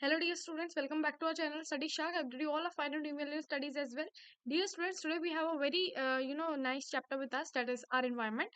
Hello, dear students. Welcome back to our channel, Study Shark. I hope you all are fine and doing well in your studies as well. Dear students, today we have a very nice chapter with us, that is our environment.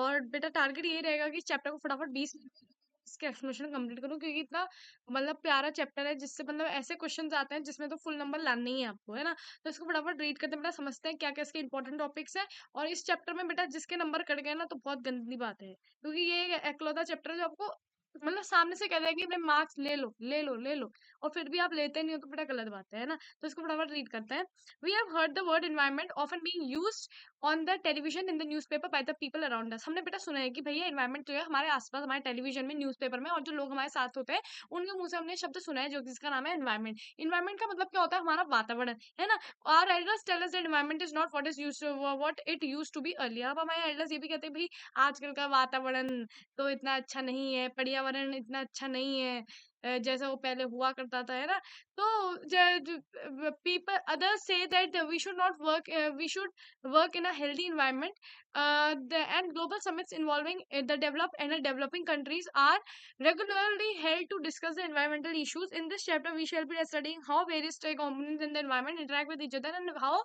और बेटा target ये रहेगा कि इस chapter को फटाफट 20 minute में इसके एक्सप्लेनेशन कंप्लीट करूँ, क्योंकि इतना मतलब प्यारा चैप्टर है जिससे मतलब ऐसे क्वेश्चंस आते हैं जिसमें तो फुल नंबर लाने ही है आपको, है ना। तो इसको फटाफट रीड करते बेटा समझते हैं क्या क्या इसके इंपॉर्टेंट टॉपिक्स हैं। और इस चैप्टर में बेटा जिसके नंबर कट गए ना तो बहुत गंदी बात है, क्योंकि ये एक एकलौता चैप्टर है जो आपको मतलब सामने से कह रहा है कि भाई मार्क्स ले लो ले लो ले लो, और फिर भी आप लेते नहीं हो तो बेटा गलत बात है ना। तो इसको फटाफट रीड करते हैं। We have heard the word environment often being used on the television in the newspaper by the people around us. हमने बेटा सुना है कि भैया एनवायरनमेंट जो है हमारे आसपास, हमारे टेलीविजन में, न्यूज़पेपर में, और जो लोग हमारे साथ होते हैं उनके मुंह से हमने शब्द सुना है जो जिसका नाम है एनवायरनमेंट। एनवायरनमेंट का मतलब क्या होता है? हमारा वातावरण, है ना। Our elders tell us that environment is not what it used to be earlier. अब हमारे एल्डर्स ये भी कहते हैं भाई आजकल का वातावरण तो इतना अच्छा नहीं है, पर्यावरण इतना अच्छा नहीं है जैसा वो पहले हुआ करता था, है ना। तो people others say that we should not work we should work in a healthy environment. And global summits involving the developed and the developing countries are regularly held to discuss the environmental issues. In this chapter we shall be studying how various components in the environment interact with each other and how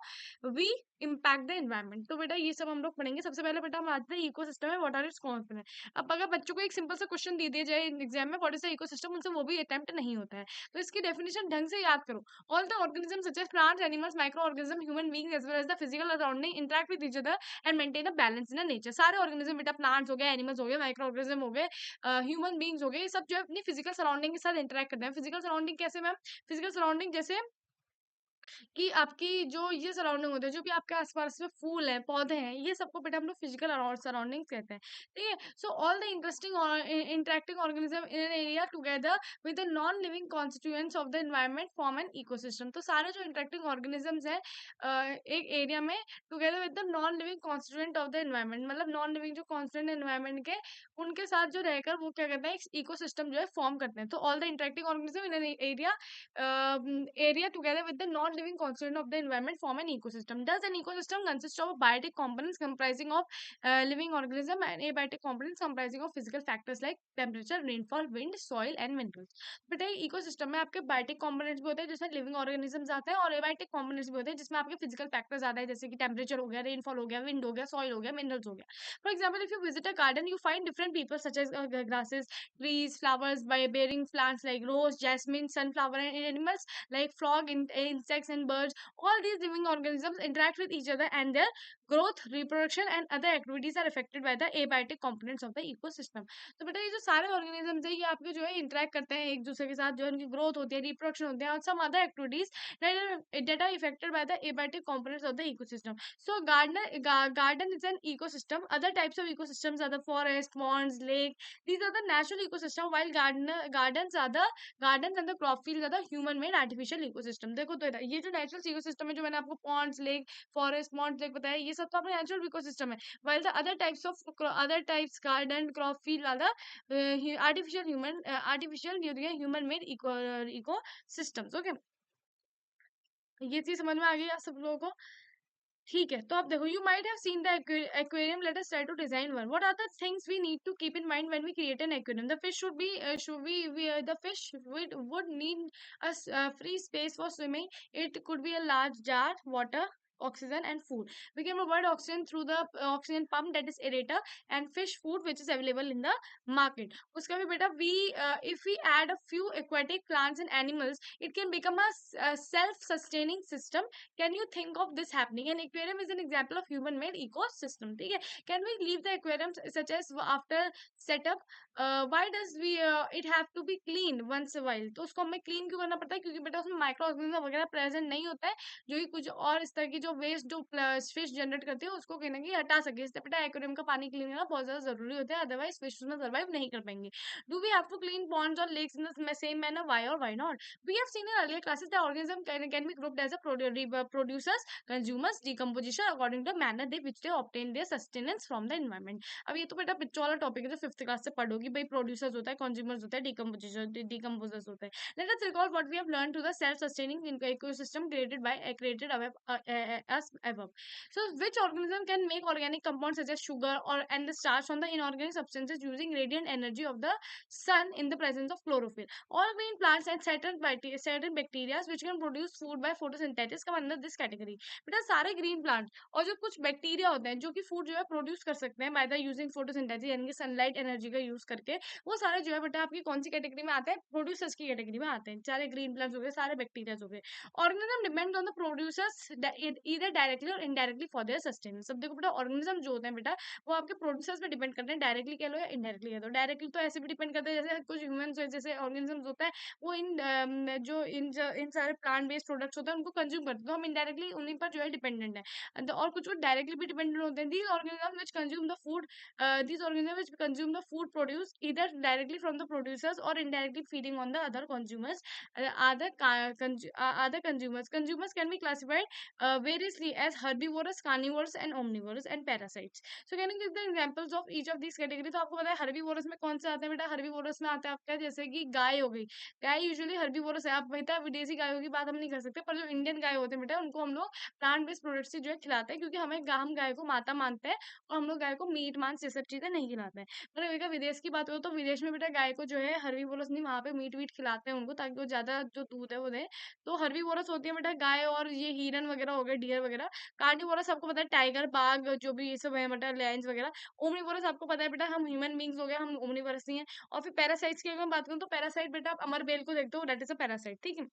we impact the environment. तो बेटा ये सब हम लोग पढ़ेंगे। सबसे पहले बेटा हम आते हैं इकोसिस्टम है, व्हाट आर इट्स कंपोनेंट। अब अगर बच्चों को एक सिंपल सा क्वेश्चन दे दिया जाए एग्जाम में, व्हाट इज द इकोसिस्टम, उनसे वो भी अटेम्प्ट नहीं होता है। तो इसकी डेफिनेशन ढंग से याद करो। All the organism such as plants, animals, micro organism, human beings as well as the physical surrounding interact with each other and maintain a balance in nature. सारे ऑर्गेनिज्म बेटा, प्लांट्स हो गए, एनिमल्स हो गए, माइक्रो ऑर्गेनिज्म हो गए, human beings हो गए, ये सब जो है अपनी फिजिकल सराउंडिंग के साथ इंटरेक्ट करते हैं। फिजिकल सराउंडिंग कैसे मैम? फिजिकल सराउंडिंग जैसे कि आपकी जो ये सराउंडिंग होते हैं, जो भी आपके आसपास में फूल हैं, पौधे हैं, ये सबको बेटा हम लोग फिजिकल सराउंडिंग्स कहते हैं। ठीक है। सो ऑल द इंटरेस्टिंग और interacting organism in an area together with the non living constituents of the environment form an ecosystem. तो सारे जो इंटरेक्टिंग ऑर्गेनिजम्स हैं एक एरिया में together with the non living constituent of the environment, मतलब non living जो constituent environment के, उनके साथ जो रहकर वो क्या कहते हैं, एक इकोसिस्टम जो है फॉर्म करते हैं। तो all the interacting organism in an area together with the non-living constituent of the environment form an ecosystem. Thus, an ecosystem consists of biotic components comprising of living organism and abiotic components comprising of physical factors like temperature, rainfall, wind, soil and minerals. बेटा ये ecosystem में आपके biotic components भी होते हैं जिसमें living organisms आते हैं, और एबायोटिक कंपोनेंट्स भी होते हैं जिसमें आपके फिजिकल फैक्टर्स आते हैं, जैसे कि टेम्परेचर हो गया, रेनफॉल हो गया, विंड हो गया, सॉइल हो गया, मिनरल्स हो गया। For example, if you visit a garden you find different people such as grasses, trees, flowers by bearing plants like rose, jasmine, sunflower, and animals like frog, insects, and birds. All these living organisms interact with each other, and their growth, reproduction, and other activities are affected by the abiotic components of the ecosystem. तो बेटा ये जो सारे organisms है ये आपके जो है इंटरेक्ट करते हैं एक दूसरे के साथ, जो है उनकी ग्रोथ होती है, रिप्रोडक्शन होती है, और some other activities that are affected by the abiotic components of the ecosystem. So garden is an ecosystem. Other types of ecosystems are the forest, ponds, lake. These are the natural ecosystem, while gardens and the crop fields are the human made artificial ecosystem. देखो तो ये जो natural ecosystem है, जो मैंने आपको ponds, lake, forest, ponds, lake बताया, ये सब तो अपने natural ecosystem है, while the other types garden, crop field are the artificial human made ecosystems. Okay, ये चीज समझ में आ गई आप सब लोगों को? ठीक है। तो आप देखो, you might have seen the aquarium. Let us try to design one. What are the things we need to keep in mind when we create an aquarium? The fish should be the fish would need a free space for swimming. It could be a large jar, water, oxygen and food. We can provide oxygen through the oxygen pump, that is aerator, and fish food which is available in the market. उसका भी बेटा if we add a few aquatic plants and animals, it can become a self-sustaining system. Can you think of this happening? An aquarium is an example of human made ecosystem. ठीक है। Can we leave the aquarium such as after setup? Why does it have to be cleaned once a while? तो उसको हमें clean क्यों करना पड़ता है? क्योंकि बेटा उसमें माइक्रो ऑर्गेनिज्म वगैरह प्रेजेंट नहीं होता है, जो कि कुछ और इस तरह की जो वेस्ट जो फिश जनरेट करती है उसको कहीं ना कहीं हटा सके। इसलिए बेटा एक्वेरियम का पानी क्लीन करना बहुत ज्यादा जरूरी होता है, अदरवाइज फिश उसमें सर्वाइव नहीं कर पाएंगे। Do we have to clean ponds और lakes in the same manner? Why और why not? We have seen in earlier classes that organisms can be grouped as a producers, consumers, decomposition according to the manner which they obtain their sustenance from the environment. अब ये तो बेटा बच्चों वाला topic है जो fifth class से पढ़ोगी। भाई प्रोड्यूसर्स होता है, कंज्यूमर्स होता है, डिकम्पोजर्स होता है। Let us recall what we have learned to the self-sustaining ecosystem created as above. So which organism can make organic compounds such as sugar or and the starch from the inorganic substances using radiant energy of the sun in the presence of chlorophyll? All green plants and certain bacteria which can produce food by photosynthesis come under this category. बेटा सारे green plant और जो कुछ bacteria होते हैं जो कि food जो है प्रोड्यूस कर सकते हैं बाय द यूजिंग फोटोसिंथेसिस यानी कि सनलाइट एनर्जी का यूज करके, वो सारे जो है बेटा आपकी कौन सी कैटेगरी में आते हैं? प्रोड्यूसर्स की कैटेगरी में आते हैं। सारे ग्रीन प्लांट्स हो गए, सारे बैक्टीरिया हो गए। Organism depend on the producers either directly और इनडायरेक्टली फॉर देयर सस्टेनेंस। सब देखो बेटा ऑर्गेनिज्म जो होते हैं बेटा वो आपके प्रोड्यूसर्स पे डिपेंड करते हैं, डायरेक्टली कह लो या इनडायरेक्टली कह दो। डायरेक्टली तो ऐसे भी डिपेंड करते हैं जैसे कुछ ह्यूमंस जैसे ऑर्गेनिजम्स होता है वो इन सारे प्लांट बेस्ड प्रोडक्ट्स होते हैं उनको कंज्यूम करते हैं, तो हम इनडायरेक्टली उन्हीं पर जो है डिपेंडेंट है। और कुछ डायरेक्टली भी डिपेंडेंट होते हैं। These organism which consume the food these organisms which consume the food produced either directly from the producers or indirectly feeding on the other consumers, other consumers. Consumers can be classified variously as herbivorous, carnivorous and omnivorous and parasites. So can you give the examples of each of these category? तो आपको पता है herbivorous में कौन से आते हैं बेटा? हर्बीवोरस में आता है आपका जैसे कि गाय हो गई। गाय यूजुअली हर्बीवोरस है। आप बेटा विदेशी गायों की बात हम नहीं कर सकते, पर जो इंडियन गाय होते हैं बेटा उनको हम लोग प्लांट बेस्ड प्रोडक्ट्स से जो है खिलाते हैं, क्योंकि हम गाय को माता मानते हैं और हम लोग गाय को मीट मांस ये सब चीजें नहीं खिलाते हैं। पर अगर विदेश की बात हो तो विदेश में बेटा गाय को जो है हर्बीवोरस नहीं, वहां पे मीट वीट खिलाते हैं उनको ताकि वो ज्यादा जो दूध है वो दे। तो हर्बीवोरस होती है बेटा गाय और ये हिरन वगैरह हो गए, डियर वगैरह। कार्निवोरस आपको पता है टाइगर बाघ जो भी ये सब है बेटा, लायंस वगैरह। ओमनीवोरस आपको पता है बेटा हम ह्यूमन बींग्स हो गए, हम ओमनीवोरस नहीं है। और फिर पैरासाइट्स की अगर मैं बात करूँ तो पैरासाइट बेटा आप अमरबेल को देखते हो, दैट इज अ पैरासाइट, ठीक है।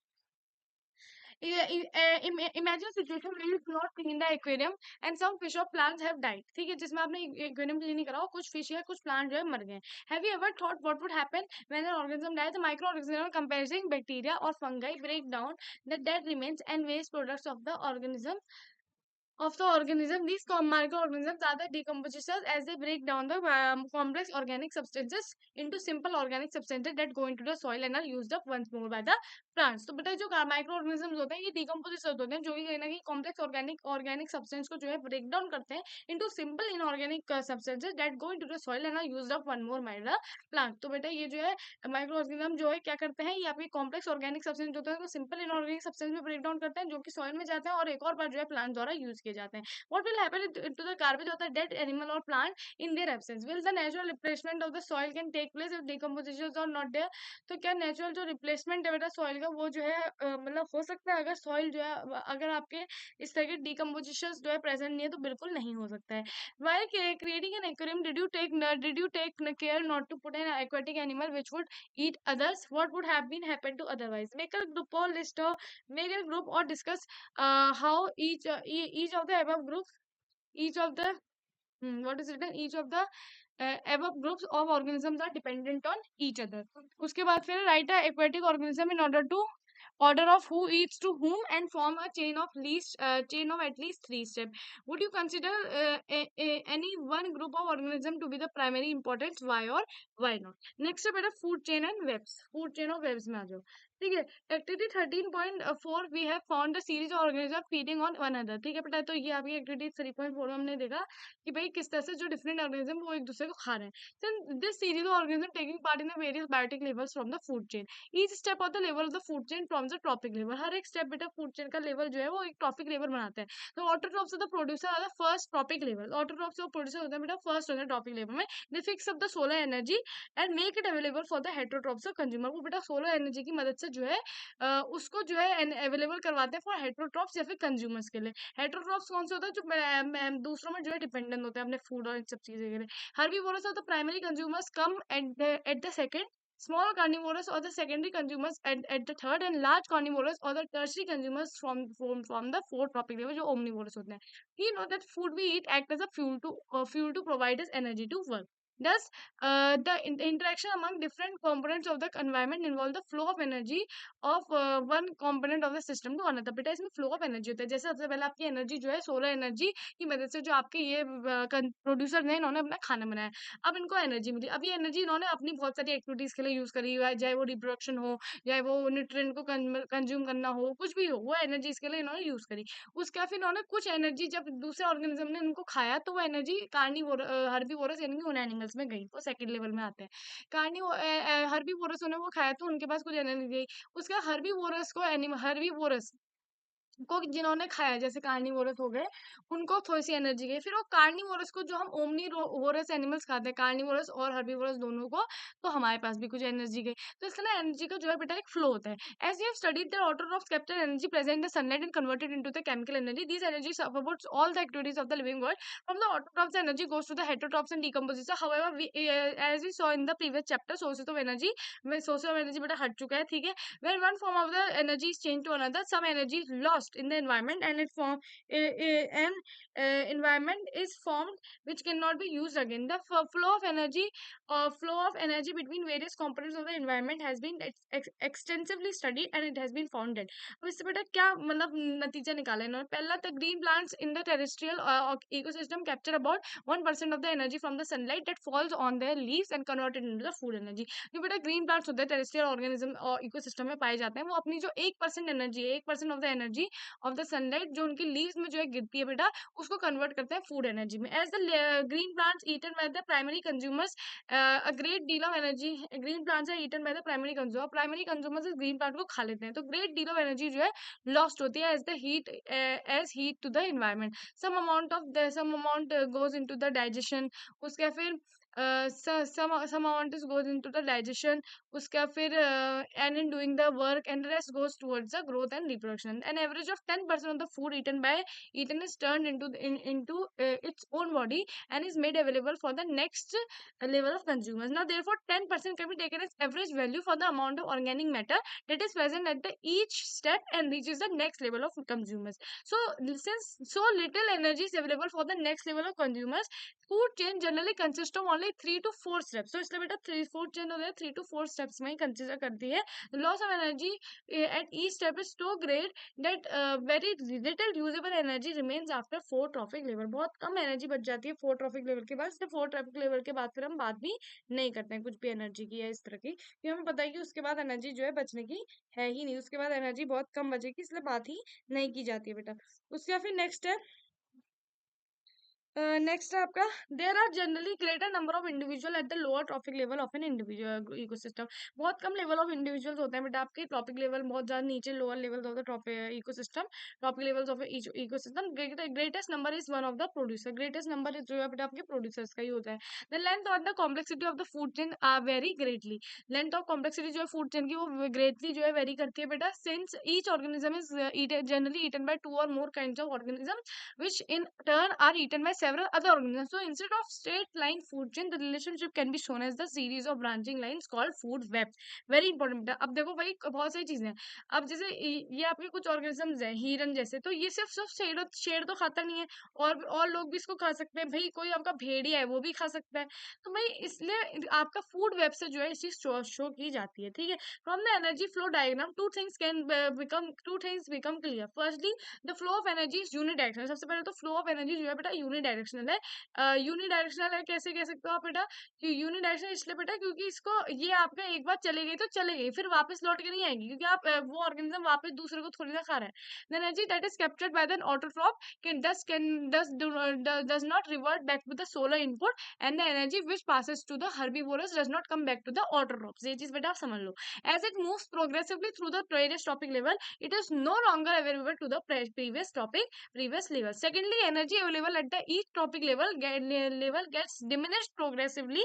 Imagine a situation where you do not clean the aquarium and some fish or plants have died, ठीक है, जिसमें आपने एक्वेरियम क्लीन नहीं करा हो, कुछ फिश या कुछ प्लांट जो है मर गए। Have you ever thought what would happen when an organism dies? The microorganism comprising bacteria or fungi break down the dead remains and waste products of the organism. These microorganisms are the decomposers as they break down the complex organic substances into simple organic substances that go into the soil and are used up once more by the plants. तो बेटा जो micro organisms होते हैं ये डिकम्पोजिशंस होते हैं जो कि कहीं ना कहीं कॉम्प्लेक्स ऑर्गेनिक सब्सटेंस को जो है ब्रेक डाउन करते हैं into simple inorganic substances that go into the soil and are used up one more by the plant. तो बेटा ये जो है माइक्रो ऑर्गेनिज्म जो है क्या करते हैं, ये आपके कॉम्प्लेक्स ऑर्गेनिक सब्सटेंस होते हैं तो सिंपल इनऑर्गेनिक सब्सटेंस में ब्रेक डाउन करते हैं जो कि सॉइल में जाते हैं और एक और बार जो है प्लांट द्वारा यूज किए जाते हैं। What will happen to the garbage of the dead animal और plant in their absence? Will the natural replacement of the soil can take place if decomposition are not there? तो क्या natural जो replacement है बेटा soil का वो जो है मतलब हो सकता है अगर सॉइल जो है अगर आपके इस तरह के डिकम्पोजिशन जो है प्रेजेंट नहीं है तो बिल्कुल नहीं हो सकता है। While creating an aquarium, did you take care not to put an aquatic animal which would eat others? What would have been happened to otherwise? Make a group or discuss how each of the above groups, each of the what is written, each of the above groups of organisms are dependent on each other. उसके बाद फिर write a aquatic organism in order of who eats to whom and form a chain of at least 3 steps. Would you consider any one group of organism to be the primary importance? Why or why not? Next step है food chain and webs. Food chain of webs में आ जाओ, ठीक है। Activity 13.4 we have found the series of organism feeding on one other, ठीक है बेटा। तो ये आपकी एक्टिविटी 3.4 में हमने देखा कि भाई किस तरह से जो डिफरेंट ऑर्गेनिज्म वो एक दूसरे को खा रहे हैं। Then this series of organisms taking part in the various biotic levels from the food chain. Each step of the level of the food chain forms a trophic level. हर एक step बेटा food chain का level जो है वो एक trophic level बनाता है। तो autotrophs of the producer are the first trophic level. Autotrophs जो प्रोड्यूसर होता है बेटा फर्स्ट होता है ट्रॉपिक लेवल में। They fix up the solar energy and make it available for the heterotrophs of consumer. वो बेटा सोलर एनर्जी की मदद से जो है उसको जो है अवेलेबल करवाते हैं फॉर हेटेरोट्रॉफ्स या फिर कंज्यूमर्स के लिए। हेटेरोट्रॉफ्स कौन से होता है? जो दूसरों में जो है डिपेंडेंट होते हैं अपने फूड और इन सब चीजें के लिए। Herbivores are the primary consumers come at the second, small carnivores or the secondary consumers at the third, and large carnivores or the tertiary consumers from the fourth tropic level जो omnivores होते हैं। You know that food we eat act as a fuel to provide us energy to work. Thus, the interaction among different components of the environment involve the flow of energy of one component of the system to another. बेटा इसमें flow of energy होता है। जैसे सबसे पहले आपकी energy जो है सोलर एनर्जी की मदद से जो आपके ये प्रोड्यूसर ने इन्होंने अपना खाना बनाया, अब इनको एनर्जी मिली। अब ये एनर्जी इन्होंने अपनी बहुत सारी एक्टिविटीज के लिए यूज करी है, चाहे वो रिप्रोडक्शन हो, चाहे वो न्यूट्रिएंट को कंज्यूम करना हो, कुछ भी हो, वो एनर्जी इसके लिए इन्होंने यूज करी। उसके बाद फिर इन्होंने कुछ एनर्जी जब दूसरे ऑर्गेनिज्म ने इनको खाया तो वो एनर्जी हर्बीवोरस यानी कि उन एनिमल्स में गई, वो सेकंड लेवल में आते हैं। हर्बीवोरस ने वो खाया तो उनके पास कुछ एनर्जी गई। उसके बाद हर्बीवोरस को जिन्होंने खाया, जैसे कार्निवोरस हो गए, उनको थोड़ी सी एनर्जी गई। फिर वो कार्निवोरस को, जो हम ओमनीवोरस एनिमल्स खाते हैं, कार्निवोरस और हर्बीवोरस दोनों को, तो हमारे पास भी कुछ एनर्जी गई। तो इसका ना एनर्जी का जो है बेटा एक फ्लो होता है। As you have studied the autotrophs capture energy present in the sunlight and converted into the chemical energy. This energy supports all the activities of the living world. From the autotrophs energy goes to the heterotrophs and decomposition. However, as we saw in the previous chapter, sources of energy, में sources of energy बेटा हट चुका है, ठीक है। When one form of the energy is changed to another, some energy is lost in the environment, and an environment is formed which cannot be used again. The flow of energy between various components of the environment has been extensively studied, and it has been found that. अब इससे बेटा क्या मतलब नतीजा निकाला इन्होंने? पहला, the green plants in the terrestrial ecosystem capture about 1% of the energy from the sunlight that falls on their leaves and convert it into the food energy. जो बेटा ग्रीन प्लांट्स होते हैं टेरेस्ट्रियल ऑर्गेनिज्म और ecosystem में पाए जाते हैं, वो अपनी जो 1% एनर्जी है, 1% of the energy of the sunlight जो उनकी लीव्स में जो है गिरती है बेटा, उसको कन्वर्ट करते हैं फूड एनर्जी में। As the green plants eaten by the primary consumers, a great deal of energy, green plants are eaten by the primary consumers इस ग्रीन प्लांट को खा लेते हैं, तो ग्रेट डील ऑफ एनर्जी जो है लॉस्ट होती है as heat to the environment. Some amount goes into the digestion, उसके फिर some amount is goes into the digestion, उसका फिर and in doing the work, and rest goes towards the growth and reproduction. An average of 10% of the food eaten is turned into its own body and is made available for the next level of consumers. Now therefore 10% can be taken as average value for the amount of organic matter that is present at the each step and reaches the next level of consumers. So since so little energy is available for the next level of consumers, food chain generally consist of only 3 to 4 steps. तो इसलिए बेटा food chain हो गया 3 to 4 steps में ही consider करती है। Loss of energy at each step is so great that very little usable energy remains after 4 trophic level. बहुत कम energy बच जाती है 4 ट्रॉफिक लेवल के बाद। 4 ट्रॉफिक लेवल के बाद फिर हम बात भी नहीं करते हैं कुछ भी एनर्जी की या इस तरह की, क्योंकि हमें पता है कि उसके बाद एनर्जी जो है बचने की है ही नहीं, उसके बाद एनर्जी बहुत कम बचेगी, इसलिए बात ही नहीं की जाती है बेटा। उसके फिर नेक्स्ट है नेक्स्ट है आपका, there are generally greater number of individual at the lower trophic level of an individual ecosystem. बहुत कम लेवल ऑफ इंडिविजुअल्स होते हैं बेटा आपके ट्रॉपिक लेवल बहुत ज्यादा नीचे, lower level of the trophic ecosystem, trophic levels of ecosystem. Greatest number is one of the producer, greatest number जो है बेटा आपके प्रोड्यूसर्स का ही होता है। द लेंथ और the complexity of the food chain are vary greatly, length और कॉम्प्लेक्सिटी जो है फूड चेन की वो ग्रेटली जो है वेरी करती है बेटा, since each organism is generally eaten by 2 or more kinds of organism which in turn are eaten by several other organisms. So instead of straight line food chain, the relationship can be shown as the series of branching lines called food web. Very important बेटा। अब देखो भाई बहुत सारी चीजें हैं। अब जैसे ये आपके कुछ ऑर्गेनिजम्स हैं हिरन जैसे, तो ये सिर्फ सिर्फ शेर तो खाता नहीं है, और लोग भी इसको खा सकते हैं भाई, कोई आपका भेड़िया है वो भी खा सकता है। तो भाई इसलिए आपका फूड वेब से जो है इस चीज शो की जाती है, ठीक है। From the energy flow diagram two things become clear. Firstly the flow of energy is unidirectional. सबसे पहले तो फ्लो ऑफ एनर्जी जो है बेटा यूनिडायरेक्शनल है। यूनिडायरेक्शनल है कैसे कह सकते हो आप बेटा कि यूनिडायरेक्शनल इसलिए बेटा क्योंकि इसको ये आपका एक बार चले गई तो चले गई, फिर वापस लौट के नहीं आएगी, क्योंकि आप वो ऑर्गेनिज्म वापस दूसरे को थोड़ी ना खा रहा है। The energy that is captured by the autotroph does not revert back to the solar input, and the energy which passes to the herbivores does not come back to the autotrophs। ये चीज बेटा आप समझ लो। as it moves progressively through the previous topic level, it is no longer available to the previous level। Secondly, energy available at the each topic level gets diminished progressively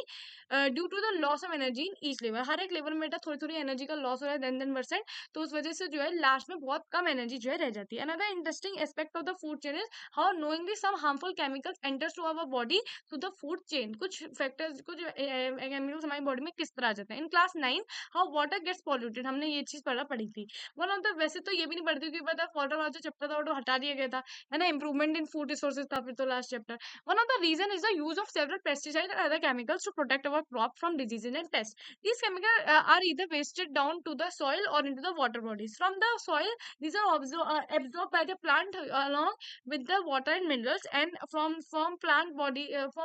due to the loss of energy in each level। हर एक level में बेटा थोड़ी थोड़ी energy का loss हो रहा है 10%, तो उस वजह से जो है लास्ट में बहुत कम एनर्जी जो है रह जाती है। Another interesting aspect of the food chain is how knowingly some harmful chemicals enters to our body through the food chain. कुछ फैक्टर्स कुछ केमिकल्स हमारी बॉडी में किस तरह आ जाते हैं। In class 9 how water gets polluted, हमने ये चीज पढ़ी थी। वन ऑफ द, वैसे तो ये भी नहीं पढ़ती क्योंकि पता वाटर वाला जो चैप्टर था वो हटा दिया गया था, है ना। इंप्रूवमेंट इन फूड रिसोर्सेज था फिर तो last chapter. One of the reason is the use of several pesticide and other chemicals to protect our crop from diseases and pest. These chemicals are either wasted down to the soil or into the water bodies. From the soil, these are absorbed by the plant along with the water and minerals, and from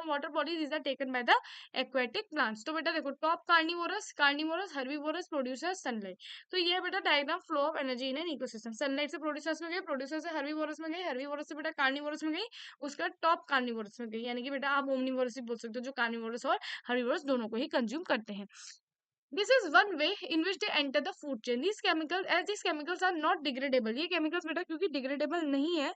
water bodies, these are taken by the aquatic plants। तो बेटा देखो top carnivorous herbivorous producers sunlight. तो ये बेटा diagram flow of energy in an ecosystem. Sunlight से producers में गई, producer से हर्बीवोरस में गई, हर्बीवोरस से बेटा कार्निवोरस में गई, उसका टॉप कार्निवोरस में गई, यानी कि बेटा आप ओमनिवोरस भी बोल सकते हो जो कार्निवोरस और हर्बीवोरस दोनों को ही कंज्यूम करते हैं। This is one way in which they enter the food chain. These chemicals are not degradable. ये chemicals बेटा क्योंकि degradable नहीं है,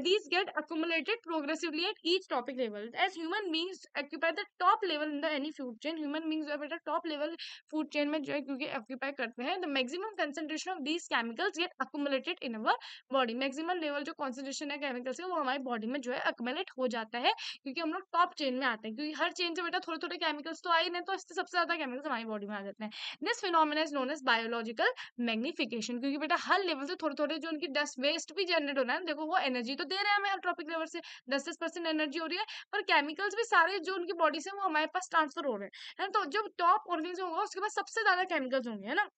these get accumulated progressively at each topic level. As human beings occupy the top level in the any food chain, human beings जो है बेटा top level food chain में जो है क्योंकि occupy करते हैं, the maximum concentration of these chemicals get accumulated in our body. Maximum level जो concentration है chemicals का वो हमारी body में जो है accumulate हो जाता है क्योंकि हम लोग टॉप चेन में आते हैं, क्योंकि हर चेन से बेटा थोड़े थोड़े केमिकल्स तो आए नहीं, तो इससे सबसे ज्यादा केमिकल्स हमारी बॉडी में आ जाते हैं. This phenomena is known as biological magnification, क्योंकि बेटा हर लेवल से थोड़े थोड़े जो उनकी डस्ट वेस्ट भी जनरेट हो रहा है, देखो वो एनर्जी तो दे रहे हैं हमें हर ट्रॉपिक लेवल से, 10-10% एनर्जी हो रही है, पर केमिकल्स भी सारे जो उनकी बॉडी से वो हमारे पास ट्रांसफर हो रहे हैं, है ना? तो जो टॉप ऑर्गेनिज्म होगा उसके पास सबसे ज्यादा केमिकल्स होंगे, है ना?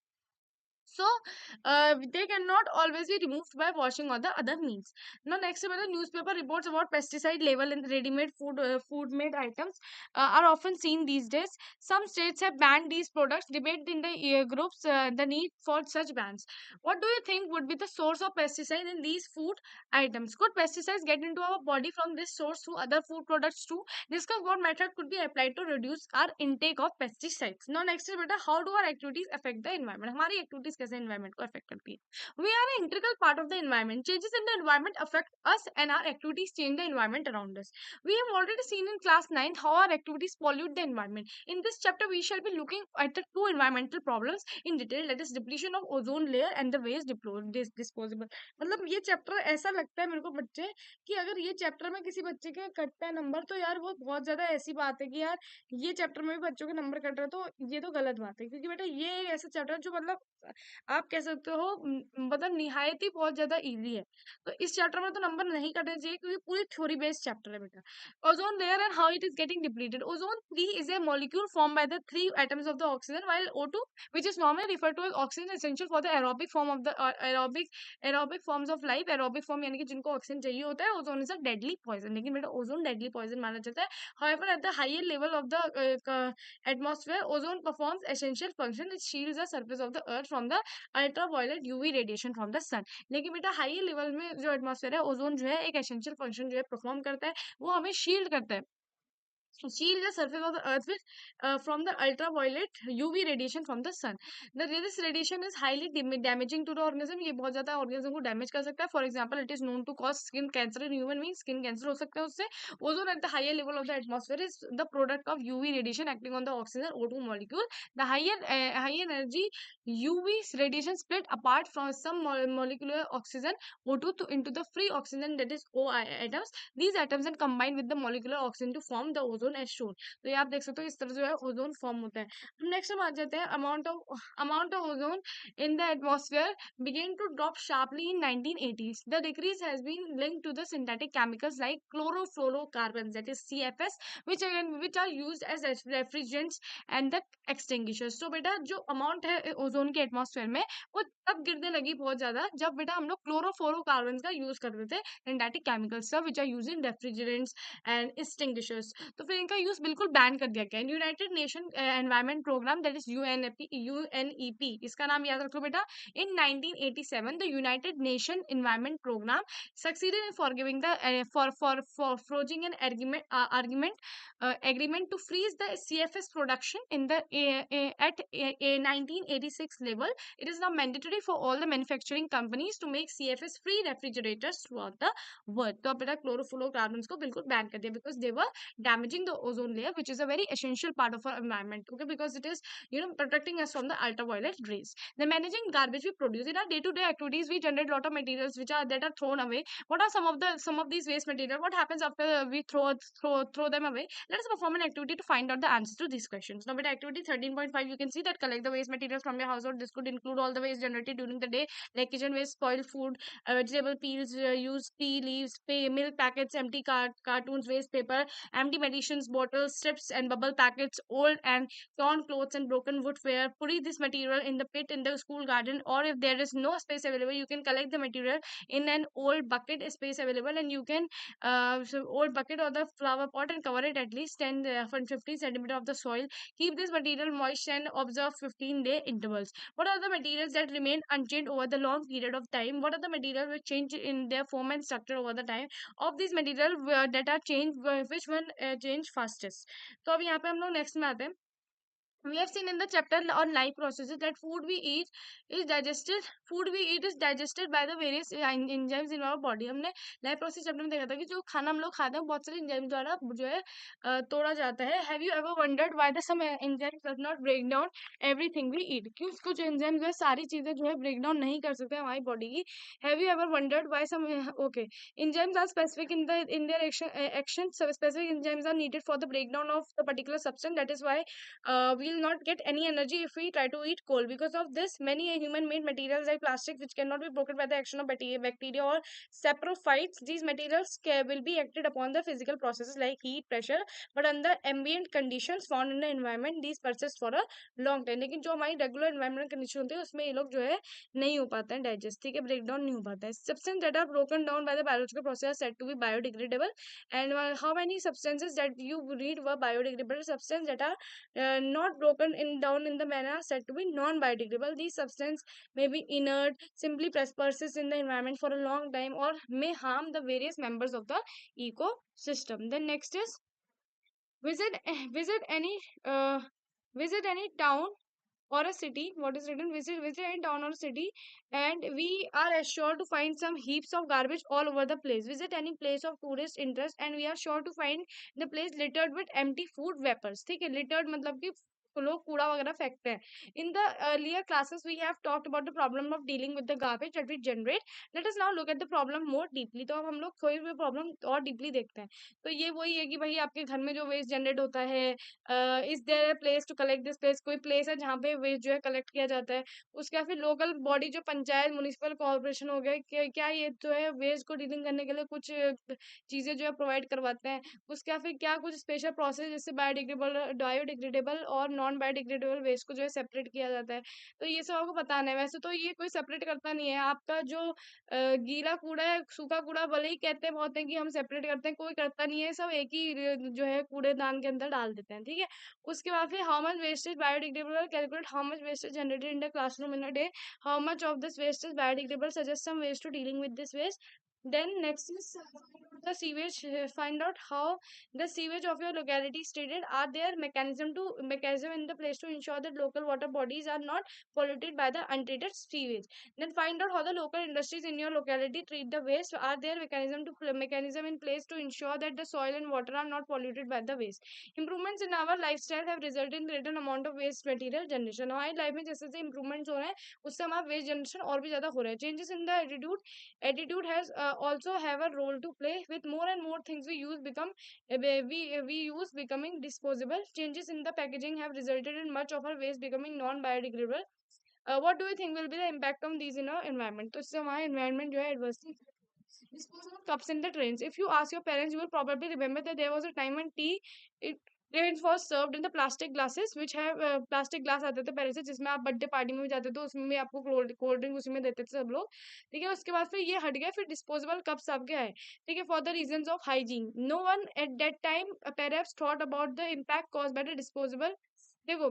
So they cannot always be removed by washing or the other means. Now next is the newspaper reports about pesticide level in ready-made food made items are often seen these days. Some states have banned these products. Debate in the groups the need for such bans. What do you think would be the source of pesticide in these food items? Could pesticides get into our body from this source through other food products too? Discuss what method could be applied to reduce our intake of pesticides. Now next is beta, how do our activities affect the environment? हमारी activities कैसे environment को affect करती है? We are an integral part of the environment. Changes in the environment affect us and our activities change the environment around us. We have already seen in class 9 how our activities pollute the environment. In this chapter we shall be looking at the two environmental problems in detail, that is depletion of ozone layer and the waste disposable. मतलब ये chapter ऐसा लगता है मेरे को बच्चे कि अगर ये चैप्टर में किसी बच्चे के कटता है नंबर तो यार वो बहुत ज्यादा ऐसी बात है कि यार ये चैप्टर में भी बच्चों के नंबर कट रहे हैं, तो ये तो गलत बात है, क्योंकि बेटा ये एक ऐसा चैप्टर है जो मतलब आप कह सकते हो मतलब निहायत ही बहुत ज्यादा इजी है, तो इस चैप्टर में तो नंबर नहीं कटने चाहिए क्योंकि पूरी थ्योरी बेस्ड चैप्टर है बेटा. Ozone layer and how it is getting depleted. Ozone 3 is a molecule formed by the three atoms of the oxygen, while O2, which is normally referred to as oxygen, is essential for the aerobic form of the aerobic forms of life. aerobic form यानी कि जिनको oxygen चाहिए होता है. Ozone is a deadly poison, लेकिन बेटा ozone deadly poison माना जाता है. However, at the higher level of the atmosphere, ozone performs essential function. It shields the surface of the earth from the ultraviolet UV radiation from the sun. लेकिन बेटा high level में जो atmosphere है, ozone जो है एक essential function जो है परफॉर्म करता है, वो हमें शील्ड करता है, shield the surface of the earth with from the ultraviolet UV radiation from the sun. This radiation is highly damaging to the organism. ये बहुत ज्यादा organism को damage कर सकता है. For example, it is known to cause skin cancer in human beings. Skin cancer हो सकता है उससे. Ozone at the higher level of the atmosphere is the product of UV radiation acting on the oxygen O2 molecule. The high energy UV radiation split apart from some molecular oxygen O2 into the free oxygen, that is O atoms. These atoms then combine with the molecular oxygen to form the ozone as shown. तो ये आप देख सकते हो इस तरह जो है ओजोन फॉर्म होता है. नेक्स्ट हम आ जाते हैं amount of ozone in the atmosphere began to drop sharply in 1980s. The decrease has been linked to the synthetic chemicals like chlorofluorocarbons, that is CFS, which are used as refrigerants and the extinguishers. तो बेटा जो amount है ozone के atmosphere में वो तब गिरने लगी बहुत ज्यादा जब बेटा हम लोग क्लोरोफ्लोरोकार्बन का यूज करते थे, सिंथेटिक केमिकल्स का, which are use in refrigerants and extinguishers. तो फिर इनका यूज बिल्कुल बैन कर दिया गया. United Nation Environment Programme, that is UNEP, इसका नाम याद रखो बेटा. In 1987 the United Nation Environment Programme succeeded in forgiving the for forging an agreement to freeze the CFS production in the at a 1986 level. It is now mandatory for all the manufacturing companies to make CFS free refrigerators throughout the world. तो अब बेटा chlorofluorocarbons को बिल्कुल ban कर दिया because they were damaging the ozone layer, which is a very essential part of our environment. Okay, because it is protecting us from the ultraviolet rays. The managing garbage we produce in our day-to-day activities, we generate a lot of materials that are thrown away. What are some of these waste material? What happens after we throw them away? Let us perform an activity to find out the answers to these questions. Now, with activity 13.5, you can see that collect the waste materials from your household. This could include all the waste generated during the day, like kitchen waste, spoiled food, vegetable peels, used tea leaves, milk packets, empty cartoons, waste paper, empty medicines, bottles, strips, and bubble packets, old and torn clothes, and broken woodware. Put this material in the pit in the school garden, or if there is no space available, you can collect the material in an old bucket space available, and you can old bucket or the flower pot and cover it at least 10 50 centimeter of the soil. Keep this material moist and observe 15-day intervals. What are the materials that remain unchanged over the long period of time? What are the materials which change in their form and structure over the time? Of these material that are changed, which one change fastest? तो अब यहाँ पे हम लोग next में आते हैं. we have seen in the chapter on life processes that food we eat is digested by the various enzymes in our body. हमने लाइफ प्रोसेस चैप्टर में देखा था कि जो खाना हम लोग खाते हैं बहुत सारे एंजाइम द्वारा जो है तोड़ा जाता है. Have you ever wondered why the some enzymes does not break down everything we eat? क्यों कुछ एंजाइम जो है सारी चीजें जो है ब्रेक डाउन नहीं कर सकते हमारी बॉडी की. Have you ever wondered why some okay enzymes are specific in their action. So specific enzymes are needed for the breakdown of the particular substance. That is why we will not get any energy if we try to eat coal. Because of this, many human-made materials like plastic, which cannot be broken by the action of bacteria or saprophytes, these materials will be acted upon the physical processes like heat, pressure, but under ambient conditions found in the environment, these persist for a long time. लेकिन जो हमारी regular environment condition होती है उसमें ये लोग जो है नहीं हो पाते हैं डाइजेस्ट, ठीक है, ब्रेक डाउन नहीं हो पाता है. Substance that are broken down by the biological process said to be biodegradable. And how many substances that you read were biodegradable? Substances that are not broken down in the manner said to be non-biodegradable. These substances may be inert, simply persist in the environment for a long time, or may harm the various members of the ecosystem. Then next is visit visit any uh, visit any town or a city. What is written? Visit any town or city, and we are assured to find some heaps of garbage all over the place. Visit any place of tourist interest, and we are sure to find the place littered with empty food vapors. ठीक है, littered मतलब कि लोग कूड़ा वगैरह फेंकते हैं. In the earlier classes we have talked about the problem of dealing with the garbage that we generate. Let us now look at the problem more deeply. तो अब हम लोग थोड़ी भी प्रॉब्लम और डीपली देखते हैं. तो ये वही है कि भाई आपके घर में जो वेस्ट जनरेट होता है, is there place to collect this place? कोई प्लेस है जहाँ पे वेस्ट जो है कलेक्ट किया जाता है? उसके या फिर लोकल बॉडी जो पंचायत म्युनिसिपल कॉर्पोरेशन हो गए, क्या ये जो है वेस्ट को डीलिंग करने के लिए कुछ चीजें जो है प्रोवाइड करवाते हैं? उसके या फिर क्या कुछ स्पेशल प्रोसेस जिससे बायोडिग्रेडेबल और नॉन बायोडिग्रेडेबल वेस्ट को जो है सेपरेट किया जाता है? तो ये सब आपको बताना है. वैसे तो ये कोई सेपरेट करता नहीं है. आपका जो गीला कूड़ा है, सूखा कूड़ा, भले ही कहते हैं बहुत है कि हम सेपरेट करते हैं, कोई करता नहीं है. सब एक ही जो है कूड़ेदान के अंदर डाल देते हैं, ठीक है. उसके बाद फिर how much wastage biodegradable, calculate how much wastage generated in the classroom in a day, how much of this waste is biodegradable, suggest some ways to dealing with this waste. Then next is the sewage. Find out how the sewage of your locality is treated. Are there mechanism in the place to ensure that local water bodies are not polluted by the untreated sewage? Then find out how the local industries in your locality treat the waste. Are there mechanism in place to ensure that the soil and water are not polluted by the waste? Improvements in our lifestyle have resulted in greater amount of waste material generation. हमारी life में जैसे जैसे improvements हो रहे हैं उससे हमारा waste generation और भी ज्यादा हो रहा है. Changes in the attitude has also have a role to play. With more and more things we use we use becoming disposable. Changes in the packaging have resulted in much of our waste becoming non biodegradable. What do you think will be the impact on these in our environment? तो इससे हमारा environment जो है adversely. Disposable cups in the trains. If you ask your parents, you will probably remember that there was a time when it trains was served in the plastic glasses, which have plastic glass आते थे पहले से, जिसमें आप birthday party में भी जाते थे उसमें भी आपको कोल्ड ड्रिंक उसी में देते थे सब लोग, ठीक है. उसके बाद फिर ये हट गया, फिर डिस्पोजेबल कप्स आ गया है, ठीक है, for the reasons of hygiene. No one at that time perhaps thought about the impact caused by the disposable. देखो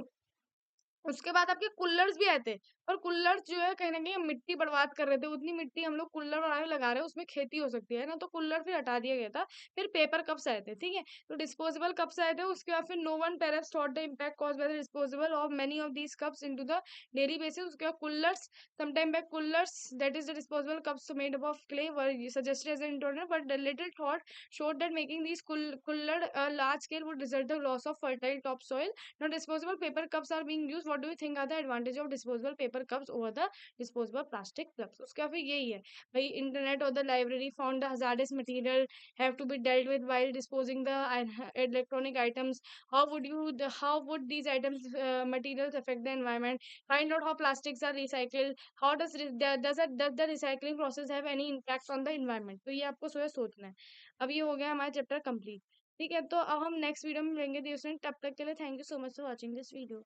उसके बाद आपके कुल्लर्स भी आए थे, और कुल्लर्स जो है कहीं ना कहीं हम मिट्टी बर्बाद कर रहे थे. उतनी मिट्टी हम लोग कुल्लर बनाने में लगा रहे हैं, उसमें खेती हो सकती है ना, तो कुल्लर फिर हटा दिया गया था. फिर पेपर कप्स आए थे, ठीक है. तो डिस्पोजेबल कप्स आए थे. उसके बाद फिर no one parents thought the impact cause by the disposable of many of these cups into the daily basis. उसके बाद कुल्लर्स, समटाइम बैक कुल्लर्स that is the disposable cups made up of clay were suggested as an internal, but the little thought showed that making these cooler large scale would result in loss of fertile topsoil. Now disposable paper cups are being used. What do you think are the advantage of disposable paper cups over the disposable plastic cups? उसका फिर यही है भाई, internet or the library found the hazardous material have to be dealt with while disposing the electronic items. How would these items materials affect the environment? Find out how plastics are recycled. How does the recycling process have any impact on the environment? तो ये आपको सोचना है. अब ये हो गया हमारा चैप्टर कंप्लीट, ठीक है. तो अब हम नेक्स्ट वीडियो में मिलेंगे. तब तक के लिए thank you so much for watching this video.